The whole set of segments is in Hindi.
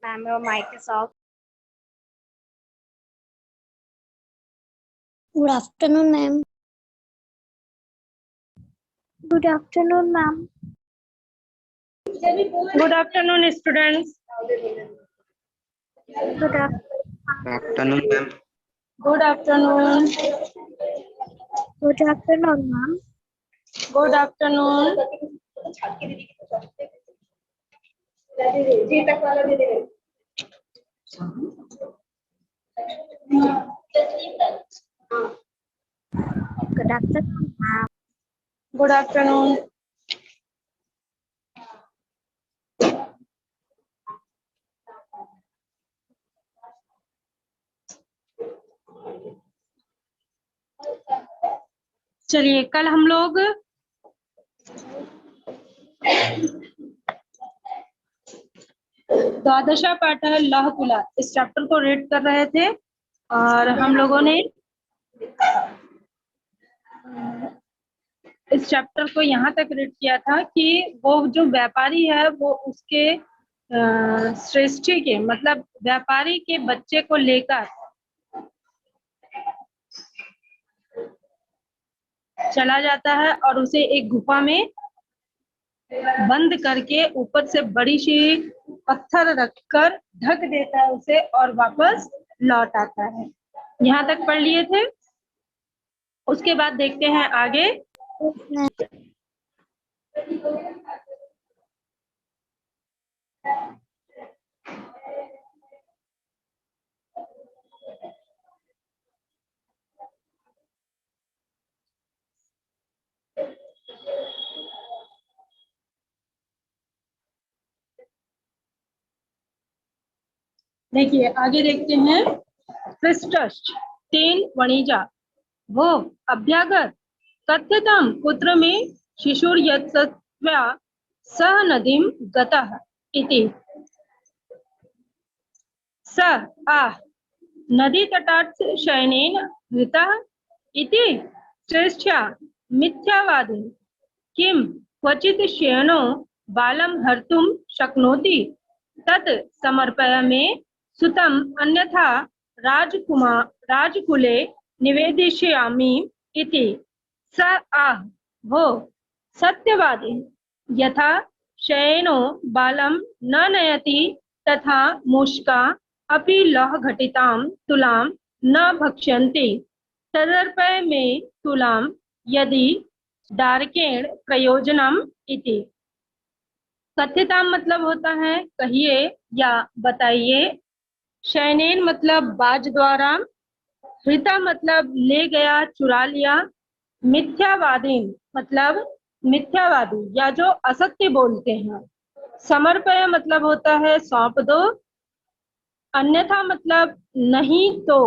Ma'am, your mic is off. Good afternoon, ma'am. Good afternoon, ma'am. Good afternoon, students. Good afternoon, ma'am. Good afternoon. Good afternoon, ma'am. Good afternoon. Good afternoon, ma'am. Good afternoon. चलिए कल हम लोग द्वादशा पाठः लः कुला इस चैप्टर को रीड कर रहे थे और हम लोगों ने इस चैप्टर को यहाँ तक रीड किया था कि वो जो व्यापारी है वो उसके श्रेष्ठी के मतलब व्यापारी के बच्चे को लेकर चला जाता है और उसे एक गुफा में बंद करके ऊपर से बड़ी सी पत्थर रखकर ढक देता है उसे और वापस लौट आता है। यहाँ तक पढ़ लिए थे। उसके बाद देखते हैं आगे। देखिए आगे देखते हैं। पृष्ठश तेन वणिजा वो अभ्यागत कथ्यताम कुत्र में शिशुर्यत्सत्वा सह नदीं गतः इति स आह नदी तटात् शयनेन हृतः इति श्रेष्ठ्या मिथ्यावादी किं क्वचित् शयनो बालं हर्तुं शक्नोति तत् समर्पय मे सुतम अन्यथा राजकुले निवेदयिष्यामि इति स आह वो सत्यवादी यथा शयनो बालं न नयति तथा मूषका अपि लह घटितां तुलां न भक्ष्यन्ति तदर्पय मे तुलां यदि दारकेण प्रयोजनम इति। कथ्यताम मतलब होता है कहिए या बताइए। शयनेन मतलब बाज द्वारा। हृता मतलब ले गया चुरा लिया। मिथ्यावादी मतलब मिथ्यावादी या जो असत्य बोलते हैं। समर्पय मतलब होता है सौंप दो। अन्यथा मतलब नहीं तो।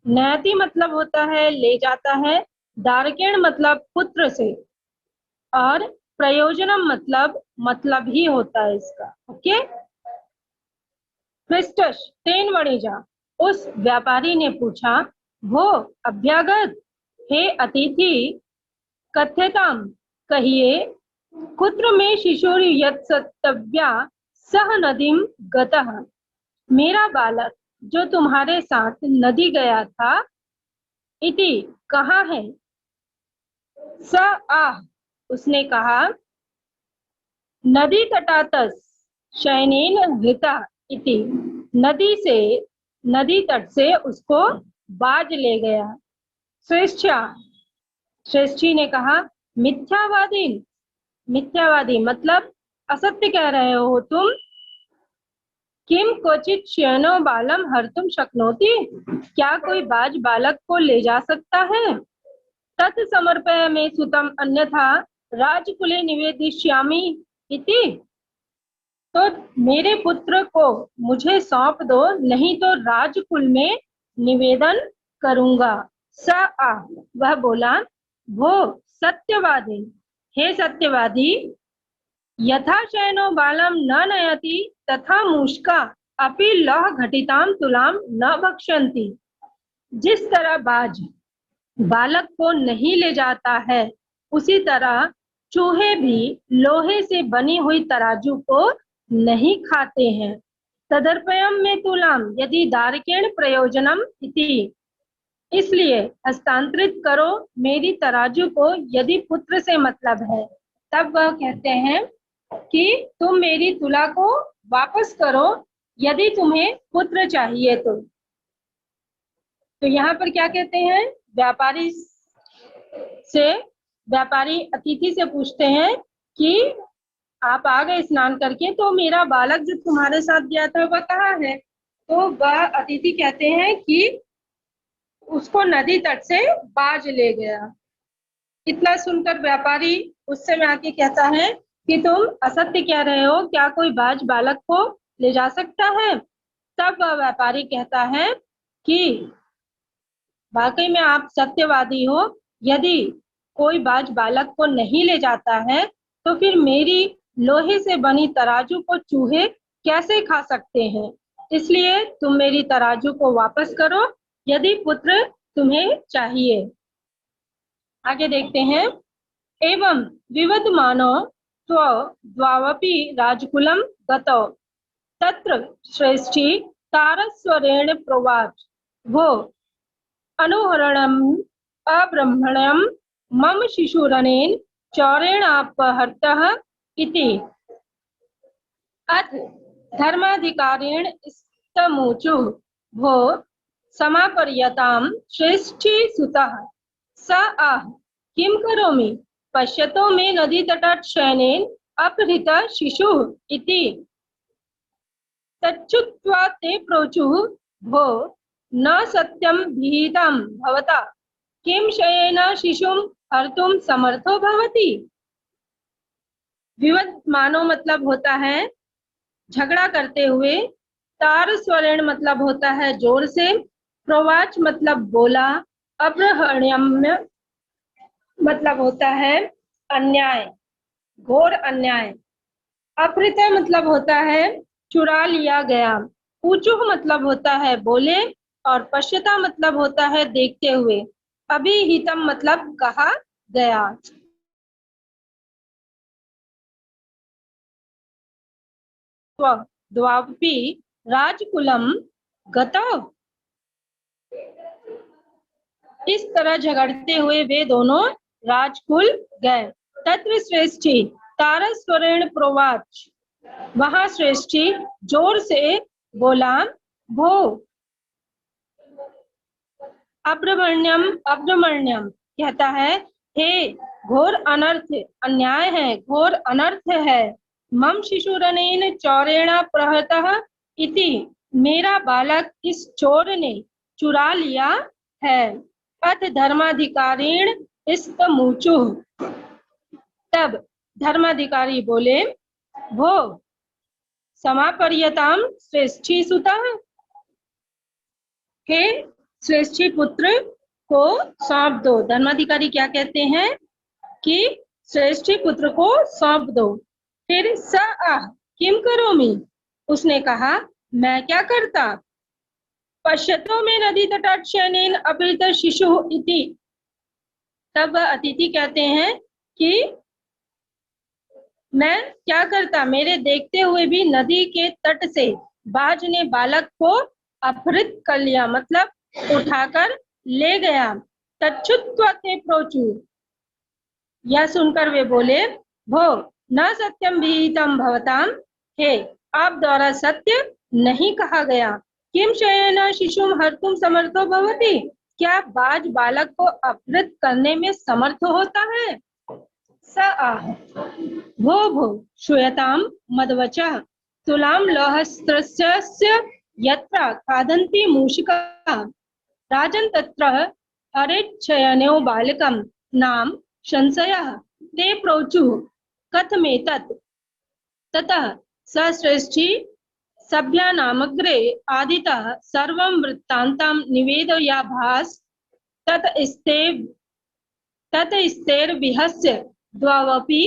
नयति मतलब होता है ले जाता है। दारकेण मतलब पुत्र से। और प्रयोजनम मतलब ही होता है इसका। ओके। पृष्ठश तेन वणिजा उस व्यापारी ने पूछा वो अभ्यागत हे अतिथि कथ्यताम कहिए कुत्र में शिशुर यत्सत्तव्या सह नदीं गतः मेरा बालक जो तुम्हारे साथ नदी गया था इति कहाँ है। स आह उसने कहा नदी तटातस शयनेन हृता इति। नदी तट से उसको बाज ले गया। श्रेष्ठी ने कहा, मिथ्यावादी मतलब असत्य कह रहे हो तुम। किम क्वचित श्येनो बालम हर्तुम शक्नोति, क्या कोई बाज बालक को ले जा सकता है? तत् समर्पयामि सुतम अन्यथा राजकुले निवेदिष्यामि इति। तो मेरे पुत्र को मुझे सौंप दो, नहीं तो राजकुल में निवेदन करूंगा। वह बोला, भो सत्यवादी, हे सत्यवादी, यथा शयनो बालम न नयति तथा मूषका अपि लौह घटिताम तुलाम न भक्षन्ति। जिस तरह बाज बालक को नहीं ले जाता है, उसी तरह चूहे भी लोहे से बनी हुई तराजू को नहीं खाते हैं। तदर्पयम में तुलाम यदि दारकेण प्रयोजनम इति, इसलिए हस्तांतरित करो मेरी तराजू को यदि पुत्र से मतलब है। तब वह कहते हैं कि तुम मेरी तुला को वापस करो यदि तुम्हें पुत्र चाहिए तो यहाँ पर क्या कहते हैं, व्यापारी अतिथि से पूछते हैं कि आप आ गए स्नान करके, तो मेरा बालक जो तुम्हारे साथ गया था वह कहाँ है? तो वह अतिथि कहते हैं कि उसको नदी तट से बाज ले गया। इतना सुनकर व्यापारी उस समय आके कहता है कि तुम असत्य कह रहे हो, क्या कोई बाज बालक को ले जा सकता है? तब वह व्यापारी कहता है कि वाकई में आप सत्यवादी हो, यदि कोई बाज बालक को नहीं ले जाता है तो फिर मेरी लोहे से बनी तराजू को चूहे कैसे खा सकते हैं? इसलिए तुम मेरी तराजू को वापस करो यदि पुत्र तुम्हें चाहिए। आगे देखते हैं। एवं विवदमानो द्वावपि राजकुलम गतौ तत्र श्रेष्ठी तारस्वरेण प्रोवाच, वो अनुहरणम अब्रह्मण्यम मम शिशुरनेन चौरेणापहर्तः इति। अथ धर्माधिकारेण स्तमूचु, भो समापर्यतां श्रेष्ठी सुतः। स आह, किं करोमि? पश्यतो मे नदी तटात् शयनेन अपहृत शिशुः इति। तच्छ्रुत्वा ते प्रोचुः, भो न सत्यं विहितं भवता, किं शयेन शिशुं हर्तुं समर्थो भवति? विवदमानो मतलब होता है झगड़ा करते हुए, तार स्वरेण मतलब होता है जोर से, प्रवाच मतलब बोला, अब्रहण्यम्य मतलब होता है अन्याय, घोर अन्याय, अपहृत मतलब होता है चुरा लिया गया, ऊचुह मतलब होता है बोले, और पश्यता मतलब होता है देखते हुए, अभिहितम मतलब कहा गया। द्वावपि राजकुलम गतौ, इस तरह झगड़ते हुए वे दोनों राजकुल गए। तत्र श्रेष्ठी तारस्वरेण प्रोवाच, वहां श्रेष्ठी जोर से बोला, भो अब्रह्मण्यम कहता है, हे घोर अनर्थ, अन्याय है, घोर अनर्थ है। मम शिशुरनेन चौरेणा प्रहतः इति, मेरा बालक इस चोर ने चुरा लिया है। अथ धर्माधिकारीण स्तमूचुः, तब धर्माधिकारी बोले, भो समापर्यताम श्रेष्ठी सुतः, हे श्रेष्ठी पुत्र को सौंप दो। धर्माधिकारी क्या कहते हैं कि श्रेष्ठी पुत्र को सौंप दो। फिर स आह किम करोमि, उसने कहा मैं क्या करता? पश्यतो में नदी तटात् शयनेन अपहृत शिशु इति। तब अतिथि कहते हैं कि मैं क्या करता, मेरे देखते हुए भी नदी के तट से बाज ने बालक को अपहृत कर लिया, मतलब उठाकर ले गया। तच्छ्रुत्वा ते प्रोचु, यह सुनकर वे बोले, भो न सत्यम विहितम भवताम, हे आप द्वारा सत्य नहीं कहा गया। किम शयेन शिशुम हर्तुम समर्थो भवति, क्या बाज बालक को अपहृत करने में समर्थ होता है? स आह भो भो श्रूयताम मदवचः तुलां लौहस्त्रस्य यत्र खादन्ति मूषिकाः राजन् तत्र हरेच्छयनो बालकं नाम संशयः ते प्रोचुः कथमेतत्। ततः स श्रेष्ठी सभ्यानामग्रे आदितः सर्वं वृत्तान्तं निवेदयाभास ततस्तेर्विहस्य द्वावपि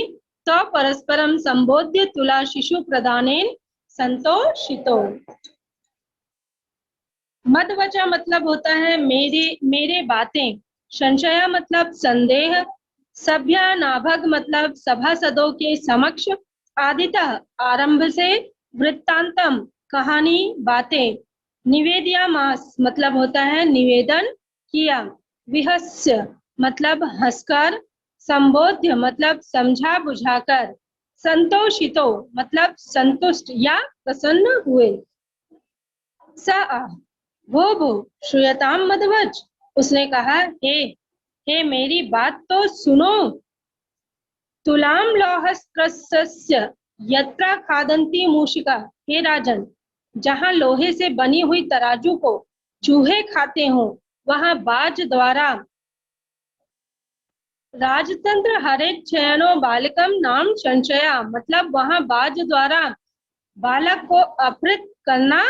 स परस्परं संबोध्य तुला शिशु प्रदानेन संतोषितो। मदवचा मतलब होता है मेरे बातें, संशय मतलब संदेह, सभ्या नाभग मतलब सभासदों के समक्ष, आदितः आरंभ से, वृत्तांतम कहानी बातें, निवेदयामास मतलब होता है निवेदन किया, विहस्य मतलब हंसकर, संबोध्य मतलब समझा बुझाकर, संतोषितो मतलब संतुष्ट या प्रसन्न हुए। स आह वो श्रूयताम मदवच, उसने कहा हे मेरी बात तो सुनो। तुलाम लौहस्त्रस्य यत्र खादन्ति मूषिका, हे राजन, जहाँ लोहे से बनी हुई तराजू को चूहे खाते हो वहां बाज द्वारा राजतंत्र हरेच्छयनो बालकम नाम संशया मतलब वहां बाज द्वारा बालक को अपहृत करना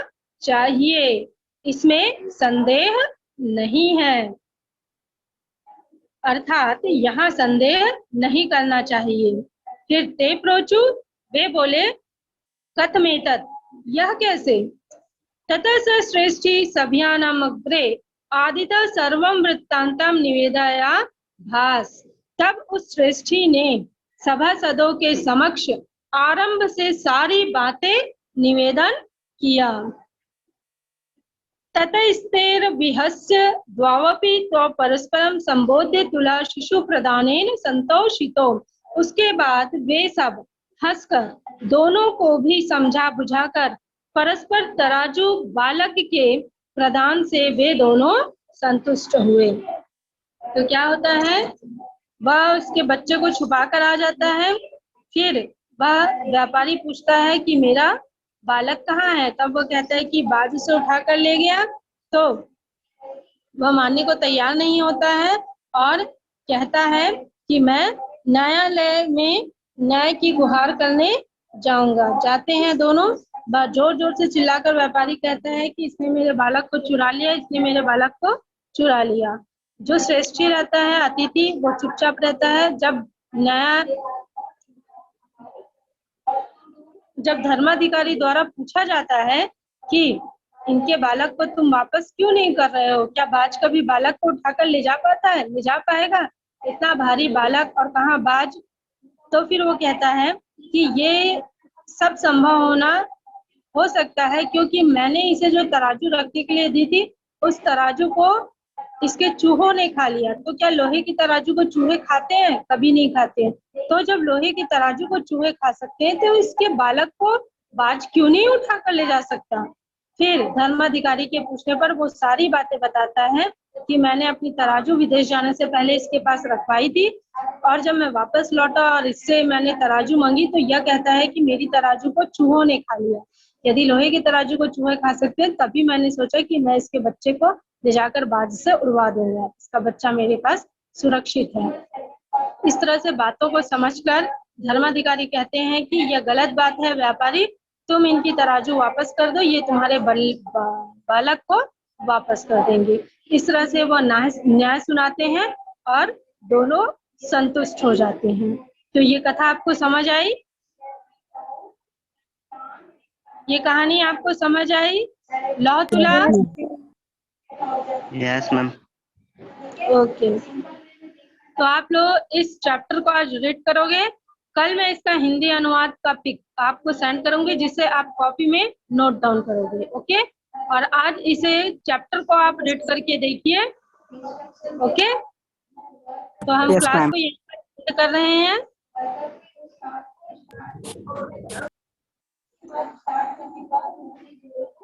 चाहिए, इसमें संदेह नहीं है। अर्थात यहाँ संदेह नहीं करना चाहिए। फिर ते प्रोचु, वे बोले, कथमेतत्, यह कैसे? ततः स श्रेष्ठी सभ्यानामग्रे आदितः सर्वं वृत्तान्तं निवेदया भास, तब उस श्रेष्ठी ने सभासदों के समक्ष आरंभ से सारी बातें निवेदन किया। ततस्तेर्विहस्य द्वावपि तो परस्परम संबोध्य तुला शिशु प्रदानेन संतोषितो, उसके बाद वे सब हंसकर दोनों को भी समझा बुझाकर परस्पर तराजू बालक के प्रदान से वे दोनों संतुष्ट हुए। तो क्या होता है, वह उसके बच्चे को छुपा कर आ जाता है, फिर वह व्यापारी पूछता है कि मेरा बालक कहाँ है, तब वो कहता है कि बाज उसे उठा कर ले गया। तो वह मानने को तैयार नहीं होता है और कहता है कि मैं न्यायालय में न्याय की गुहार करने जाऊंगा। जाते हैं दोनों, जोर जोर से चिल्लाकर व्यापारी कहता है कि इसने मेरे बालक को चुरा लिया, इसने मेरे बालक को चुरा लिया। जो श्रेष्ठी रहता है अतिथि, वो चुपचाप रहता है। जब धर्माधिकारी द्वारा पूछा जाता है कि इनके बालक को तुम वापस क्यों नहीं कर रहे हो, क्या बाज कभी बालक को उठाकर ले जा पाता है, ले जा पाएगा, इतना भारी बालक और कहाँ बाज? तो फिर वो कहता है कि ये सब संभव हो सकता है क्योंकि मैंने इसे जो तराजू रखने के लिए दी थी उस तराजू को इसके चूहों ने खा लिया। तो क्या लोहे की तराजू को चूहे खाते हैं? कभी नहीं खाते हैं। तो जब लोहे की तराजू को चूहे खा सकते हैं तो इसके बालक को बाज क्यों नहीं उठा कर ले जा सकता? फिर धर्माधिकारी के पूछने पर वो सारी बातें बताता है कि मैंने अपनी तराजू विदेश जाने से पहले इसके पास रखवाई थी और जब मैं वापस लौटा और इससे मैंने तराजू मांगी तो यह कहता है कि मेरी तराजू को चूहों ने खा लिया। यदि लोहे की तराजू को चूहे खा सकते हैं तभी मैंने सोचा कि मैं इसके बच्चे को ले जाकर बाज से उड़वा दूंगा, इसका बच्चा मेरे पास सुरक्षित है। इस तरह से बातों को समझकर धर्माधिकारी कहते हैं कि यह गलत बात है व्यापारी, तुम इनकी तराजू वापस कर दो, ये तुम्हारे बालक को वापस कर देंगे। इस तरह से वो न्याय सुनाते हैं और दोनों संतुष्ट हो जाते हैं। तो ये कथा आपको समझ आई? ये कहानी आपको समझ आई? लौ तुला? Yes ma'am. ओके, तो आप लोग इस चैप्टर को आज रीड करोगे। कल मैं इसका हिंदी अनुवाद का पिक आपको सेंड करूंगी जिसे आप कॉपी में नोट डाउन करोगे। ओके, और आज इसे चैप्टर को आप रीड करके देखिए। ओके, तो हम क्लास को यहीं कर रहे हैं। स्टार्ट करने के बाद